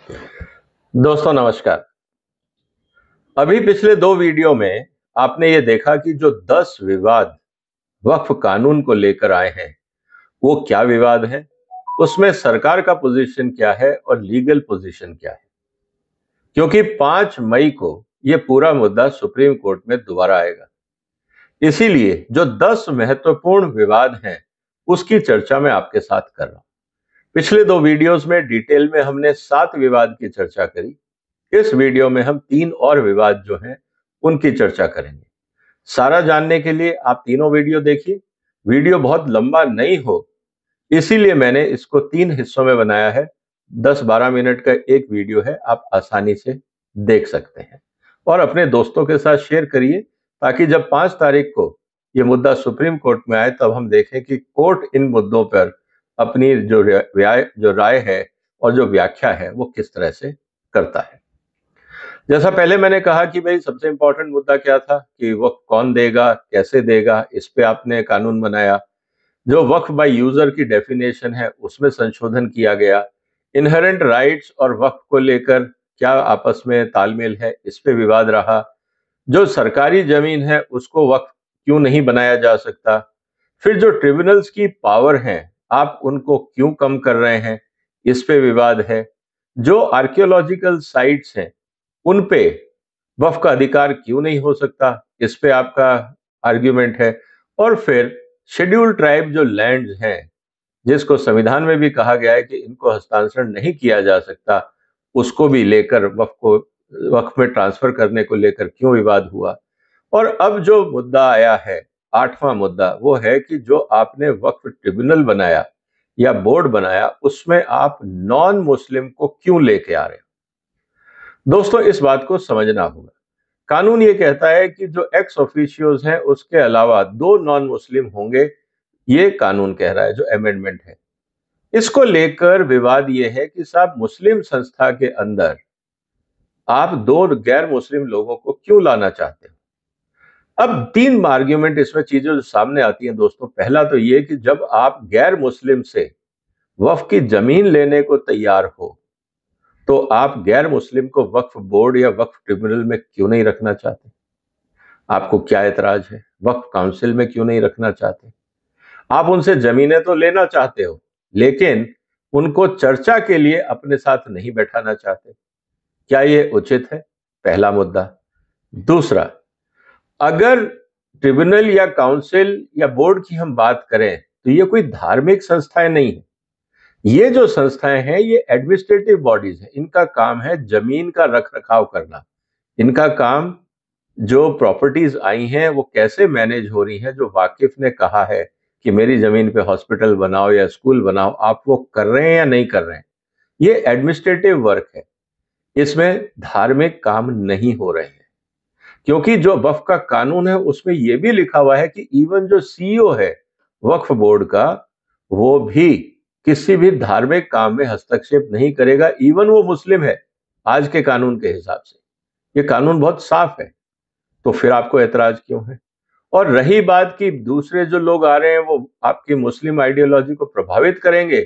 दोस्तों नमस्कार। अभी पिछले 2 वीडियो में आपने ये देखा कि जो 10 विवाद वक्फ कानून को लेकर आए हैं, वो क्या विवाद है? उसमें सरकार का पोजीशन क्या है और लीगल पोजीशन क्या है? क्योंकि 5 मई को ये पूरा मुद्दा सुप्रीम कोर्ट में दोबारा आएगा। इसीलिए जो 10 महत्वपूर्ण विवाद हैं, उसकी चर्चा मैं आपके साथ कर रहा हूं। पिछले 2 वीडियोस में डिटेल में हमने 7 विवाद की चर्चा करी। इस वीडियो में हम 3 और विवाद जो हैं, उनकी चर्चा करेंगे। सारा जानने के लिए आप तीनों वीडियो देखिए। वीडियो बहुत लंबा नहीं हो, इसीलिए मैंने इसको 3 हिस्सों में बनाया है। 10-12 मिनट का एक वीडियो है, आप आसानी से देख सकते हैं और अपने दोस्तों के साथ शेयर करिए ताकि जब 5 तारीख को ये मुद्दा सुप्रीम कोर्ट में आए तब हम देखें कि कोर्ट इन मुद्दों पर अपनी जो राय है और जो व्याख्या है वो किस तरह से करता है। जैसा पहले मैंने कहा कि भाई सबसे इंपॉर्टेंट मुद्दा क्या था कि वक्फ कौन देगा, कैसे देगा, इस पे आपने कानून बनाया। जो वक्फ बाय यूजर की डेफिनेशन है उसमें संशोधन किया गया। इनहेरेंट राइट्स और वक्फ को लेकर क्या आपस में तालमेल है, इस पे विवाद रहा। जो सरकारी जमीन है उसको वक्फ क्यों नहीं बनाया जा सकता। फिर जो ट्रिब्यूनल्स की पावर हैं, आप उनको क्यों कम कर रहे हैं, इस पे विवाद है। जो आर्कियोलॉजिकल साइट्स हैं उन पे वक्फ का अधिकार क्यों नहीं हो सकता, इस पे आपका आर्ग्यूमेंट है। और फिर शेड्यूल्ड ट्राइब जो लैंड्स हैं, जिसको संविधान में भी कहा गया है कि इनको हस्तांतरण नहीं किया जा सकता, उसको भी लेकर वक्फ में ट्रांसफर करने को लेकर क्यों विवाद हुआ। और अब जो मुद्दा आया है, 8वां मुद्दा, वो है कि जो आपने वक्फ ट्रिब्यूनल बनाया या बोर्ड बनाया, उसमें आप नॉन मुस्लिम को क्यों लेके आ रहे हो। दोस्तों इस बात को समझना होगा। कानून ये कहता है कि जो एक्स ऑफिशियोज हैं उसके अलावा 2 नॉन मुस्लिम होंगे, ये कानून कह रहा है, जो अमेंडमेंट है। इसको लेकर विवाद ये है कि साहब मुस्लिम संस्था के अंदर आप 2 गैर मुस्लिम लोगों को क्यों लाना चाहते हो। अब 3 आर्ग्यूमेंट इसमें चीजें जो सामने आती हैं दोस्तों। पहला तो ये कि जब आप गैर मुस्लिम से वक्फ की जमीन लेने को तैयार हो, तो आप गैर मुस्लिम को वक्फ बोर्ड या वक्फ ट्रिब्यूनल में क्यों नहीं रखना चाहते। आपको क्या ऐतराज है? वक्फ काउंसिल में क्यों नहीं रखना चाहते? आप उनसे जमीनें तो लेना चाहते हो, लेकिन उनको चर्चा के लिए अपने साथ नहीं बैठाना चाहते। क्या ये उचित है? पहला मुद्दा। दूसरा, अगर ट्रिब्यूनल या काउंसिल या बोर्ड की हम बात करें तो ये कोई धार्मिक संस्थाएं नहीं है। ये जो संस्थाएं हैं ये एडमिनिस्ट्रेटिव बॉडीज हैं। इनका काम है जमीन का रख रखाव करना। इनका काम जो प्रॉपर्टीज आई हैं वो कैसे मैनेज हो रही हैं, जो वाकिफ ने कहा है कि मेरी जमीन पे हॉस्पिटल बनाओ या स्कूल बनाओ, आप वो कर रहे हैं या नहीं कर रहे हैं, ये एडमिनिस्ट्रेटिव वर्क है। इसमें धार्मिक काम नहीं हो रहे हैं। क्योंकि जो वक्फ का कानून है उसमें यह भी लिखा हुआ है कि इवन जो सीईओ है वक्फ बोर्ड का, वो भी किसी भी धार्मिक काम में हस्तक्षेप नहीं करेगा, इवन वो मुस्लिम है। आज के कानून के हिसाब से ये कानून बहुत साफ है। तो फिर आपको ऐतराज क्यों है? और रही बात कि दूसरे जो लोग आ रहे हैं वो आपकी मुस्लिम आइडियोलॉजी को प्रभावित करेंगे,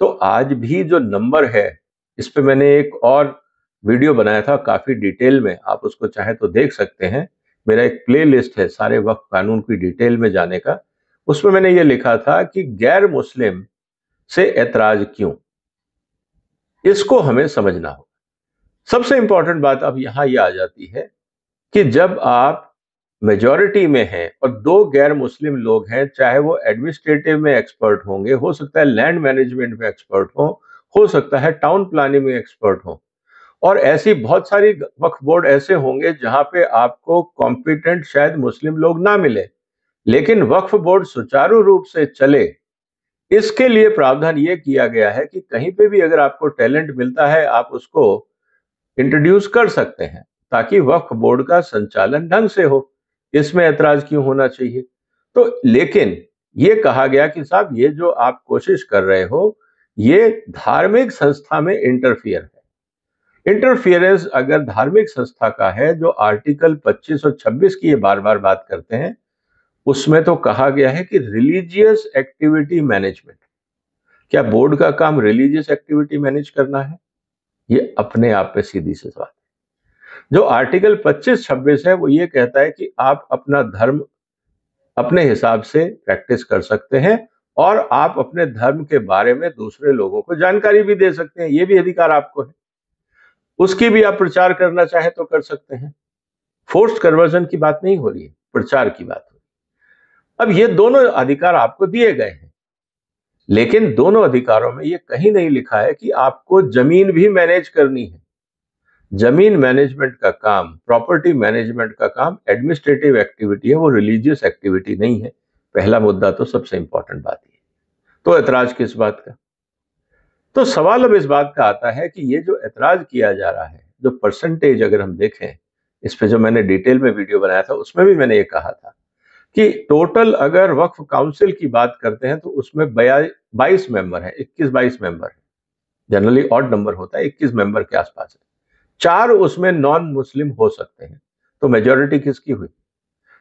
तो आज भी जो नंबर है, इस पे मैंने एक और वीडियो बनाया था काफी डिटेल में, आप उसको चाहे तो देख सकते हैं। मेरा एक प्लेलिस्ट है सारे वक्फ कानून की डिटेल में जाने का। उसमें मैंने ये लिखा था कि गैर मुस्लिम से ऐतराज क्यों, इसको हमें समझना होगा। सबसे इंपॉर्टेंट बात अब यहां ये आ जाती है कि जब आप मेजॉरिटी में हैं और 2 गैर मुस्लिम लोग हैं, चाहे वो एडमिनिस्ट्रेटिव में एक्सपर्ट होंगे, हो सकता है लैंड मैनेजमेंट में एक्सपर्ट हो सकता है टाउन प्लानिंग में एक्सपर्ट हो, और ऐसी बहुत सारी वक्फ बोर्ड ऐसे होंगे जहां पे आपको कॉम्पिटेंट शायद मुस्लिम लोग ना मिले, लेकिन वक्फ बोर्ड सुचारू रूप से चले, इसके लिए प्रावधान ये किया गया है कि कहीं पे भी अगर आपको टैलेंट मिलता है आप उसको इंट्रोड्यूस कर सकते हैं ताकि वक्फ बोर्ड का संचालन ढंग से हो। इसमें ऐतराज क्यों होना चाहिए? तो लेकिन ये कहा गया कि साहब ये जो आप कोशिश कर रहे हो ये धार्मिक संस्था में इंटरफियर है। इंटरफियरेंस अगर धार्मिक संस्था का है, जो आर्टिकल 25 और 26 की ये बार बार बात करते हैं, उसमें तो कहा गया है कि रिलीजियस एक्टिविटी मैनेजमेंट। क्या बोर्ड का काम रिलीजियस एक्टिविटी मैनेज करना है? ये अपने आप में सीधी सी बात है। जो आर्टिकल 25-26 है वो ये कहता है कि आप अपना धर्म अपने हिसाब से प्रैक्टिस कर सकते हैं और आप अपने धर्म के बारे में दूसरे लोगों को जानकारी भी दे सकते हैं, ये भी अधिकार आपको है। उसकी भी आप प्रचार करना चाहे तो कर सकते हैं। फोर्स्ड कन्वर्जन की बात नहीं हो रही है, प्रचार की बात हो रही है। अब ये दोनों अधिकार आपको दिए गए हैं, लेकिन दोनों अधिकारों में ये कहीं नहीं लिखा है कि आपको जमीन भी मैनेज करनी है। जमीन मैनेजमेंट का काम, प्रॉपर्टी मैनेजमेंट का काम एडमिनिस्ट्रेटिव एक्टिविटी है, वो रिलीजियस एक्टिविटी नहीं है। पहला मुद्दा तो सबसे इंपॉर्टेंट बात है। तो ऐतराज किस बात का? तो सवाल अब इस बात का आता है कि ये जो ऐतराज किया जा रहा है, जो परसेंटेज अगर हम देखें, इस पे जो मैंने डिटेल में वीडियो बनाया था उसमें भी मैंने ये कहा था कि टोटल अगर वक्फ काउंसिल की बात करते हैं तो उसमें 22 मेंबर है, 21-22 मेंबर है। जनरली ऑड नंबर होता है, 21 मेंबर के आसपास है। 4 उसमें नॉन मुस्लिम हो सकते हैं। तो मेजोरिटी किसकी हुई?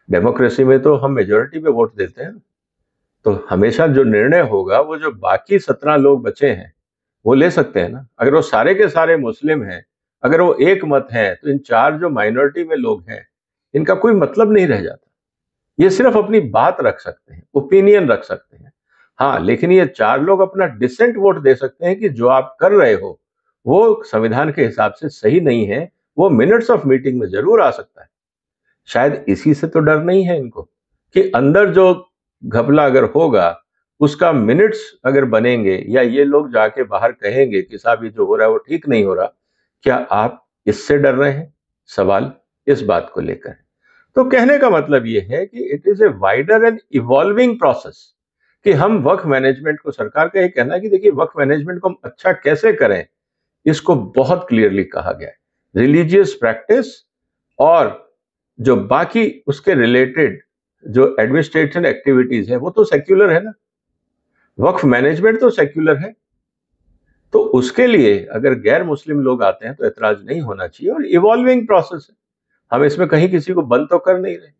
डेमोक्रेसी में तो हम मेजोरिटी पे वोट देते हैं। तो हमेशा जो निर्णय होगा वो जो बाकी 17 लोग बचे हैं वो ले सकते हैं ना। अगर वो सारे के सारे मुस्लिम हैं, अगर वो एक मत हैं, तो इन 4 जो माइनॉरिटी में लोग हैं इनका कोई मतलब नहीं रह जाता। ये सिर्फ अपनी बात रख सकते हैं, ओपिनियन रख सकते हैं। हाँ, लेकिन ये 4 लोग अपना डिसेंट वोट दे सकते हैं कि जो आप कर रहे हो वो संविधान के हिसाब से सही नहीं है। वो मिनट्स ऑफ मीटिंग में जरूर आ सकता है। शायद इसी से तो डर नहीं है इनको कि अंदर जो घपला अगर होगा उसका मिनट्स अगर बनेंगे या ये लोग जाके बाहर कहेंगे कि साहब ये जो हो रहा है वो ठीक नहीं हो रहा, क्या आप इससे डर रहे हैं? सवाल इस बात को लेकर है। तो कहने का मतलब ये है कि it is a wider and evolving process कि हम वक्फ मैनेजमेंट को, सरकार का ये कहना है कि देखिए वक्फ मैनेजमेंट को हम अच्छा कैसे करें, इसको बहुत क्लियरली कहा गया है। रिलीजियस प्रैक्टिस और जो बाकी उसके रिलेटेड जो एडमिनिस्ट्रेशन एक्टिविटीज है वो तो सेक्युलर है ना। वक्फ मैनेजमेंट तो सेक्युलर है। तो उसके लिए अगर गैर मुस्लिम लोग आते हैं तो ऐतराज नहीं होना चाहिए, और इवॉल्विंग प्रोसेस है, हम इसमें कहीं किसी को बंद तो कर नहीं रहे।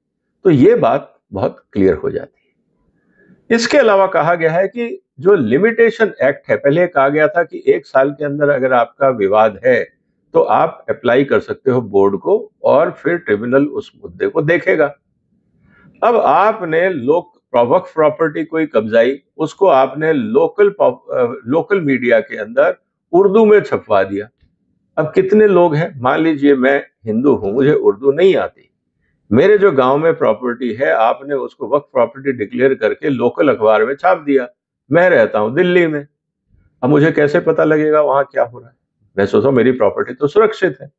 तो ये बात बहुत क्लियर हो जाती है। इसके अलावा कहा गया है कि जो लिमिटेशन एक्ट है, पहले कहा गया था कि 1 साल के अंदर अगर आपका विवाद है तो आप अप्लाई कर सकते हो बोर्ड को और फिर ट्रिब्यूनल उस मुद्दे को देखेगा। अब आपने वक्फ प्रॉपर्टी कोई कब्जाई, उसको आपने लोकल मीडिया के अंदर उर्दू में छपवा दिया। अब कितने लोग हैं, मान लीजिए मैं हिंदू हूं, मुझे उर्दू नहीं आती, मेरे जो गांव में प्रॉपर्टी है आपने उसको वक्फ प्रॉपर्टी डिक्लेयर करके लोकल अखबार में छाप दिया। मैं रहता हूं दिल्ली में, अब मुझे कैसे पता लगेगा वहां क्या हो रहा है? मैं सोचा मेरी प्रॉपर्टी तो सुरक्षित है।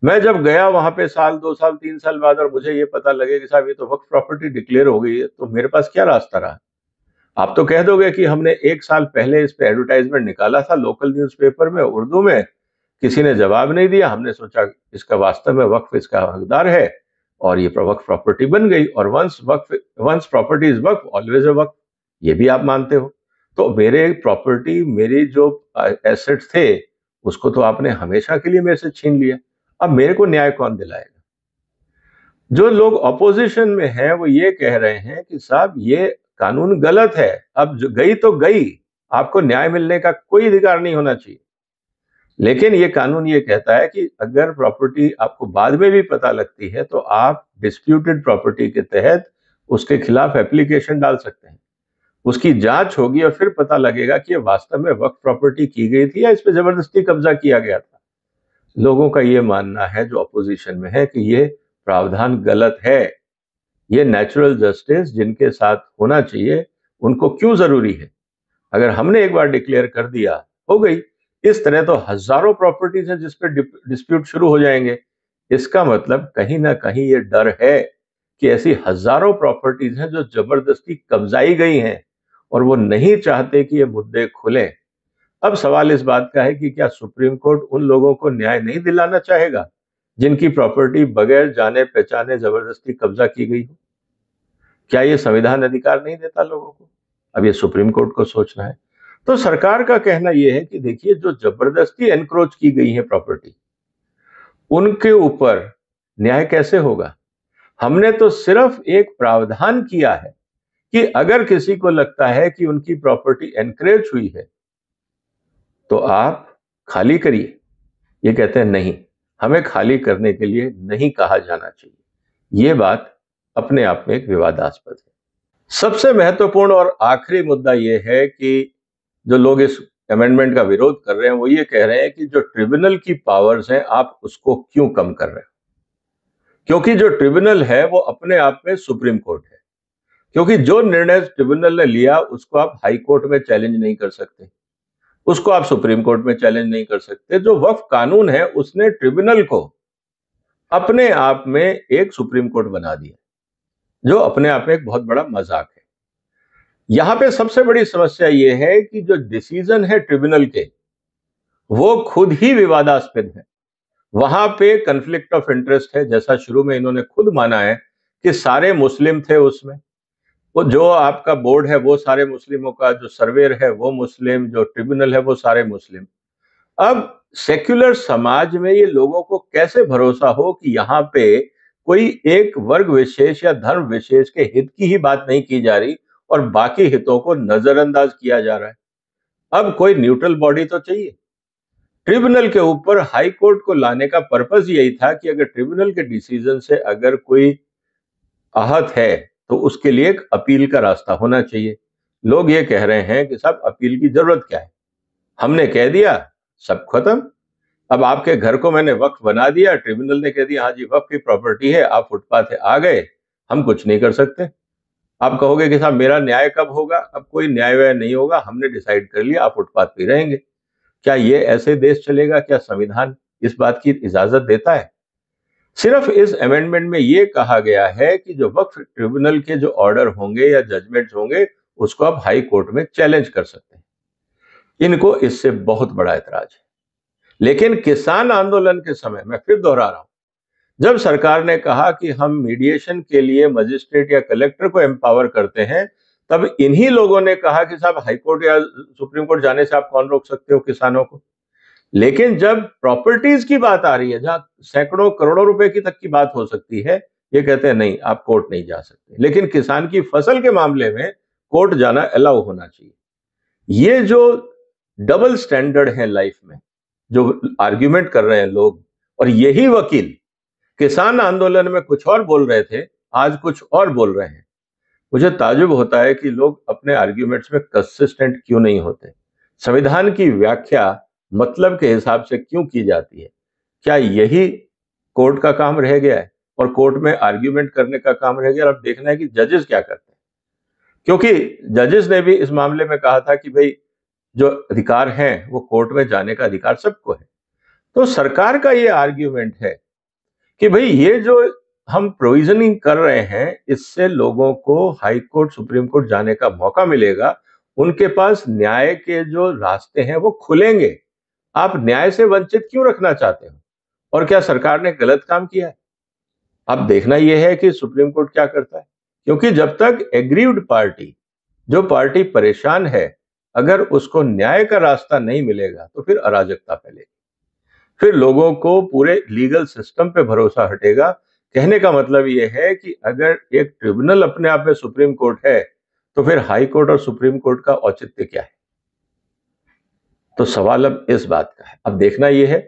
मैं जब गया वहां पे साल 2 साल 3 साल बाद और मुझे ये पता लगे कि साहब ये तो वक्फ प्रॉपर्टी डिक्लेयर हो गई है, तो मेरे पास क्या रास्ता रहा? आप तो कह दोगे कि हमने 1 साल पहले इस पे एडवर्टाइजमेंट निकाला था लोकल न्यूज़पेपर में उर्दू में, किसी ने जवाब नहीं दिया, हमने सोचा इसका वास्तव में वक्फ इसका हकदार है और ये वक्फ प्रॉपर्टी बन गई। और once property is waqf always a waqf, ये भी आप मानते हो। तो मेरे प्रॉपर्टी, मेरी जो एसेट्स थे उसको तो आपने हमेशा के लिए मेरे से छीन लिया। अब मेरे को न्याय कौन दिलाएगा? जो लोग ऑपोजिशन में हैं वो ये कह रहे हैं कि साहब ये कानून गलत है, अब जो गई तो गई, आपको न्याय मिलने का कोई अधिकार नहीं होना चाहिए। लेकिन ये कानून ये कहता है कि अगर प्रॉपर्टी आपको बाद में भी पता लगती है तो आप डिस्प्यूटेड प्रॉपर्टी के तहत उसके खिलाफ एप्लीकेशन डाल सकते हैं। उसकी जांच होगी और फिर पता लगेगा कि ये वास्तव में वक्फ प्रॉपर्टी की गई थी या इस पे जबरदस्ती कब्जा किया गया था। लोगों का ये मानना है जो अपोजिशन में है कि ये प्रावधान गलत है। ये नेचुरल जस्टिस जिनके साथ होना चाहिए उनको क्यों जरूरी है? अगर हमने एक बार डिक्लेयर कर दिया, हो गई। इस तरह तो हजारों प्रॉपर्टीज हैं जिस पे डिस्प्यूट शुरू हो जाएंगे। इसका मतलब कहीं ना कहीं ये डर है कि ऐसी हजारों प्रॉपर्टीज हैं जो जबरदस्ती कब्जाई गई हैं और वो नहीं चाहते कि ये मुद्दे खुलें। अब सवाल इस बात का है कि क्या सुप्रीम कोर्ट उन लोगों को न्याय नहीं दिलाना चाहेगा जिनकी प्रॉपर्टी बगैर जाने पहचाने जबरदस्ती कब्जा की गई हो? क्या ये संविधान अधिकार नहीं देता लोगों को? अब ये सुप्रीम कोर्ट को सोचना है। तो सरकार का कहना यह है कि देखिए जो जबरदस्ती एनक्रोच की गई है प्रॉपर्टी, उनके ऊपर न्याय कैसे होगा? हमने तो सिर्फ एक प्रावधान किया है कि अगर किसी को लगता है कि उनकी प्रॉपर्टी एनक्रोच हुई है तो आप खाली करिए, ये कहते हैं नहीं, हमें खाली करने के लिए नहीं कहा जाना चाहिए। ये बात अपने आप में एक विवादास्पद है। सबसे महत्वपूर्ण और आखिरी मुद्दा यह है कि जो लोग इस अमेंडमेंट का विरोध कर रहे हैं वो ये कह रहे हैं कि जो ट्रिब्यूनल की पावर्स हैं आप उसको क्यों कम कर रहे हैं, क्योंकि जो ट्रिब्यूनल है वो अपने आप में सुप्रीम कोर्ट है। क्योंकि जो निर्णय ट्रिब्यूनल ने लिया उसको आप हाई कोर्ट में चैलेंज नहीं कर सकते, उसको आप सुप्रीम कोर्ट में चैलेंज नहीं कर सकते। जो वक्फ कानून है उसने ट्रिब्यूनल को अपने आप में एक सुप्रीम कोर्ट बना दिया, जो अपने आप में एक बहुत बड़ा मजाक है। यहां पे सबसे बड़ी समस्या यह है कि जो डिसीजन है ट्रिब्यूनल के वो खुद ही विवादास्पद है। वहां पे कन्फ्लिक्ट ऑफ इंटरेस्ट है, जैसा शुरू में इन्होंने खुद माना है कि सारे मुस्लिम थे उसमें। वो जो आपका बोर्ड है वो सारे मुस्लिमों का, जो सर्वेयर है वो मुस्लिम, जो ट्रिब्यूनल है वो सारे मुस्लिम। अब सेक्युलर समाज में ये लोगों को कैसे भरोसा हो कि यहाँ पे कोई एक वर्ग विशेष या धर्म विशेष के हित की ही बात नहीं की जा रही और बाकी हितों को नजरअंदाज किया जा रहा है। अब कोई न्यूट्रल बॉडी तो चाहिए। ट्रिब्यूनल के ऊपर हाई कोर्ट को लाने का पर्पस यही था कि अगर ट्रिब्यूनल के डिसीजन से अगर कोई आहत है तो उसके लिए एक अपील का रास्ता होना चाहिए। लोग ये कह रहे हैं कि साहब अपील की जरूरत क्या है, हमने कह दिया सब खत्म। अब आपके घर को मैंने वक्फ बना दिया, ट्रिब्यूनल ने कह दिया हाँ जी वक्फ की प्रॉपर्टी है, आप फुटपाथ पे आ गए, हम कुछ नहीं कर सकते। आप कहोगे कि साहब मेरा न्याय कब होगा? अब कोई न्याय व्याय नहीं होगा, हमने डिसाइड कर लिया आप फुटपाथ पे रहेंगे। क्या ये ऐसे देश चलेगा? क्या संविधान इस बात की इजाजत देता है? सिर्फ इस अमेंडमेंट में ये कहा गया है कि जो वक्फ ट्रिब्यूनल के जो ऑर्डर होंगे या जजमेंट्स होंगे उसको आप हाई कोर्ट में चैलेंज कर सकते हैं। इनको इससे बहुत बड़ा ऐतराज है। लेकिन किसान आंदोलन के समय, मैं फिर दोहरा रहा हूं, जब सरकार ने कहा कि हम मीडिएशन के लिए मजिस्ट्रेट या कलेक्टर को एम्पावर करते हैं, तब इन्हीं लोगों ने कहा कि साहब हाईकोर्ट या सुप्रीम कोर्ट जाने से आप कौन रोक सकते हो किसानों को। लेकिन जब प्रॉपर्टीज की बात आ रही है, जहां सैकड़ों करोड़ों रुपए की तक की बात हो सकती है, ये कहते हैं नहीं आप कोर्ट नहीं जा सकते। लेकिन किसान की फसल के मामले में कोर्ट जाना अलाउ होना चाहिए। ये जो डबल स्टैंडर्ड है लाइफ में, जो आर्ग्यूमेंट कर रहे हैं लोग, और यही वकील किसान आंदोलन में कुछ और बोल रहे थे, आज कुछ और बोल रहे हैं। मुझे ताज्जुब होता है कि लोग अपने आर्ग्यूमेंट्स में कंसिस्टेंट क्यों नहीं होते। संविधान की व्याख्या मतलब के हिसाब से क्यों की जाती है? क्या यही कोर्ट का काम रह गया है और कोर्ट में आर्ग्यूमेंट करने का काम रह गया? और अब देखना है कि जजेस क्या करते हैं, क्योंकि जजेस ने भी इस मामले में कहा था कि भाई जो अधिकार है वो कोर्ट में जाने का अधिकार सबको है। तो सरकार का ये आर्ग्यूमेंट है कि भाई ये जो हम प्रोविजनिंग कर रहे हैं इससे लोगों को हाई कोर्ट सुप्रीम कोर्ट जाने का मौका मिलेगा, उनके पास न्याय के जो रास्ते हैं वो खुलेंगे। आप न्याय से वंचित क्यों रखना चाहते हो? और क्या सरकार ने गलत काम किया है? अब देखना यह है कि सुप्रीम कोर्ट क्या करता है, क्योंकि जब तक एग्रीव्ड पार्टी, जो पार्टी परेशान है, अगर उसको न्याय का रास्ता नहीं मिलेगा तो फिर अराजकता फैलेगी, फिर लोगों को पूरे लीगल सिस्टम पे भरोसा हटेगा। कहने का मतलब यह है कि अगर एक ट्रिब्यूनल अपने आप में सुप्रीम कोर्ट है तो फिर हाई कोर्ट और सुप्रीम कोर्ट का औचित्य क्या है? तो सवाल अब इस बात का है। अब देखना यह है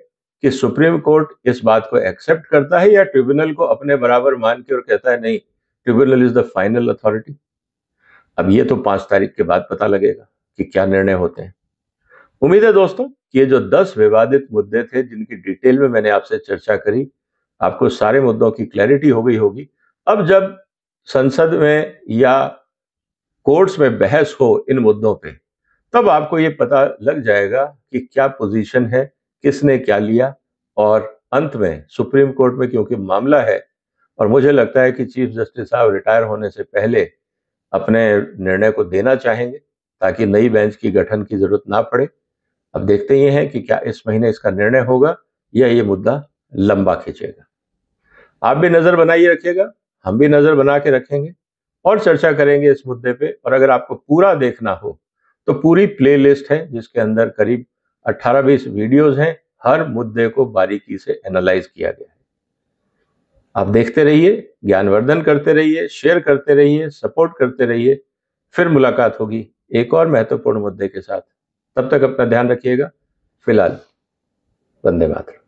कि सुप्रीम कोर्ट इस बात को एक्सेप्ट करता है या ट्रिब्यूनल को अपने बराबर मान के और कहता है नहीं, tribunal is the final authority. अब ये तो 5 तारीख के बाद पता लगेगा कि क्या निर्णय होते हैं। उम्मीद है दोस्तों कि ये जो 10 विवादित मुद्दे थे जिनकी डिटेल में मैंने आपसे चर्चा करी, आपको सारे मुद्दों की क्लैरिटी हो गई होगी। अब जब संसद में या कोर्ट्स में बहस हो इन मुद्दों पे, तब आपको ये पता लग जाएगा कि क्या पोजीशन है, किसने क्या लिया, और अंत में सुप्रीम कोर्ट में क्योंकि मामला है और मुझे लगता है कि चीफ जस्टिस साहब रिटायर होने से पहले अपने निर्णय को देना चाहेंगे ताकि नई बेंच की गठन की जरूरत ना पड़े। अब देखते ही हैं कि क्या इस महीने इसका निर्णय होगा या ये मुद्दा लंबा खींचेगा। आप भी नजर बनाइए रखिएगा, हम भी नजर बना के रखेंगे और चर्चा करेंगे इस मुद्दे पे। और अगर आपको पूरा देखना हो तो पूरी प्लेलिस्ट है जिसके अंदर करीब 18-20 वीडियोस हैं, हर मुद्दे को बारीकी से एनालाइज किया गया है। आप देखते रहिए, ज्ञानवर्धन करते रहिए, शेयर करते रहिए, सपोर्ट करते रहिए। फिर मुलाकात होगी एक और महत्वपूर्ण मुद्दे के साथ। तब तक अपना ध्यान रखिएगा। फिलहाल वंदे मातरम।